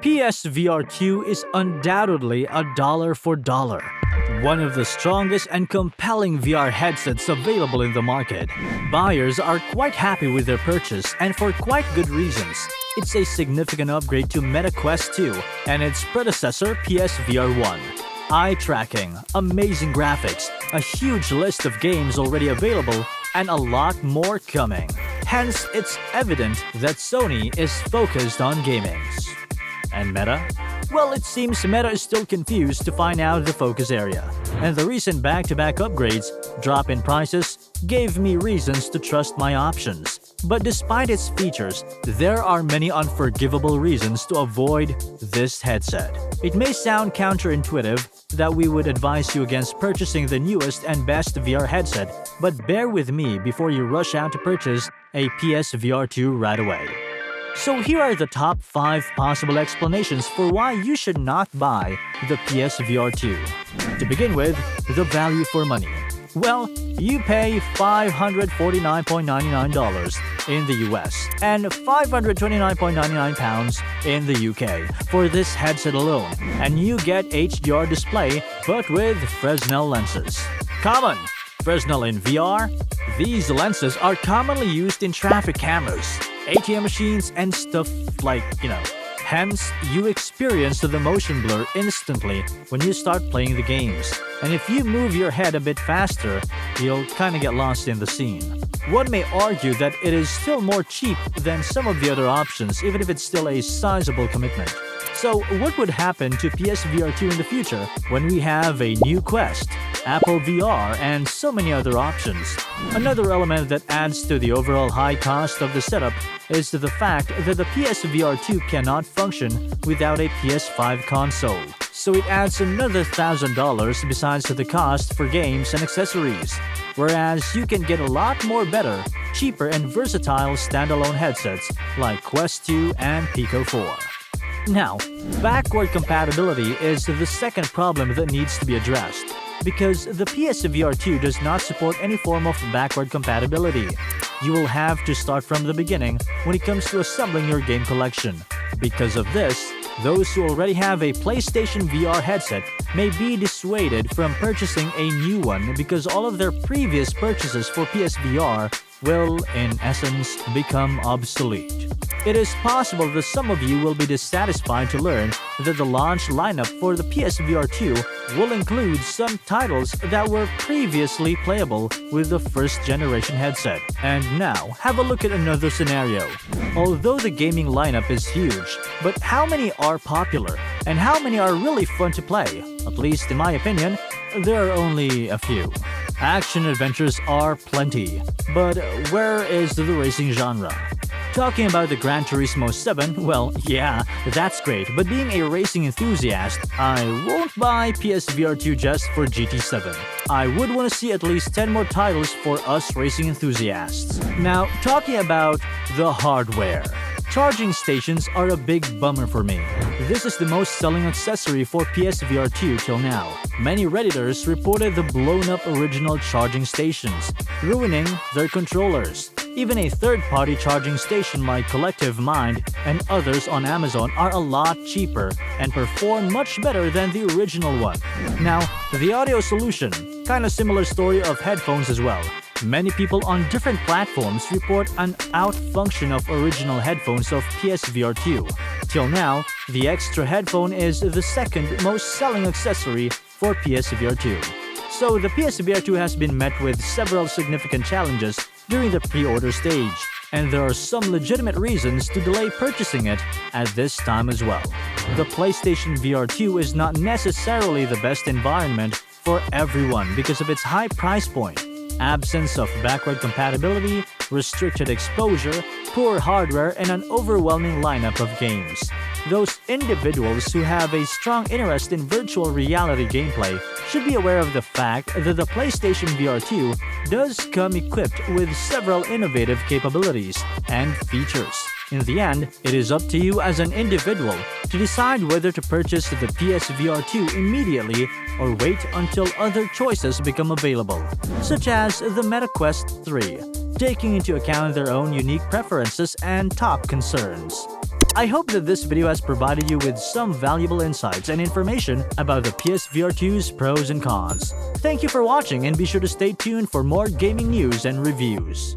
PSVR2 is undoubtedly a dollar for dollar. One of the strongest and compelling VR headsets available in the market. Buyers are quite happy with their purchase, and for quite good reasons. It's a significant upgrade to Meta Quest 2 and its predecessor PSVR1. Eye tracking, amazing graphics, a huge list of games already available, and a lot more coming. Hence, it's evident that Sony is focused on gaming. And Meta? Well, it seems Meta is still confused to find out the focus area. And the recent back-to-back upgrades, drop in prices, gave me reasons to trust my options. But despite its features, there are many unforgivable reasons to avoid this headset. It may sound counterintuitive that we would advise you against purchasing the newest and best VR headset, but bear with me before you rush out to purchase a PSVR2 right away. So here are the top 5 possible explanations for why you should not buy the PSVR2. To begin with, the value for money. Well, you pay $549.99 in the US and £529.99 in the UK for this headset alone, and you get HDR display but with Fresnel lenses. Common Fresnel in VR? These lenses are commonly used in traffic cameras, ATM machines, and stuff like, Hence, you experience the motion blur instantly when you start playing the games. And if you move your head a bit faster, you'll kinda get lost in the scene. One may argue that it is still more cheap than some of the other options, even if it's still a sizable commitment. So, what would happen to PSVR2 in the future when we have a new Quest, Apple VR, and so many other options? Another element that adds to the overall high cost of the setup is the fact that the PSVR2 cannot function without a PS5 console. So it adds another $1,000 besides the cost for games and accessories. Whereas you can get a lot more better, cheaper, and versatile standalone headsets like Quest 2 and Pico 4. Now, backward compatibility is the second problem that needs to be addressed, because the PSVR2 does not support any form of backward compatibility. You will have to start from the beginning when it comes to assembling your game collection. Because of this, those who already have a PlayStation VR headset may be dissuaded from purchasing a new one because all of their previous purchases for PSVR will, in essence, become obsolete. It is possible that some of you will be dissatisfied to learn that the launch lineup for the PSVR2 will include some titles that were previously playable with the first-generation headset. And now, have a look at another scenario. Although the gaming lineup is huge, but how many are popular? And how many are really fun to play? At least in my opinion, there are only a few. Action adventures are plenty, but where is the racing genre? Talking about the Gran Turismo 7, well, yeah, that's great, but being a racing enthusiast, I won't buy PSVR2 just for GT7. I would want to see at least 10 more titles for us racing enthusiasts. Now, talking about the hardware. Charging stations are a big bummer for me. This is the most selling accessory for PSVR2 till now. Many Redditors reported the blown-up original charging stations, ruining their controllers. Even a third-party charging station like Collective Mind and others on Amazon are a lot cheaper and perform much better than the original one. Now, the audio solution, kinda similar story of headphones as well. Many people on different platforms report an out-function of original headphones of PSVR2. Till now, the extra headphone is the second most selling accessory for PSVR2. So the PSVR2 has been met with several significant challenges during the pre-order stage, and there are some legitimate reasons to delay purchasing it at this time as well. The PlayStation VR2 is not necessarily the best environment for everyone because of its high price point. Absence of backward compatibility, restricted exposure, poor hardware, and an overwhelming lineup of games. Those individuals who have a strong interest in virtual reality gameplay should be aware of the fact that the PlayStation VR2 does come equipped with several innovative capabilities and features. In the end, it is up to you as an individual to decide whether to purchase the PSVR2 immediately or wait until other choices become available, such as the Meta Quest 3, taking into account their own unique preferences and top concerns. I hope that this video has provided you with some valuable insights and information about the PSVR2's pros and cons. Thank you for watching and be sure to stay tuned for more gaming news and reviews.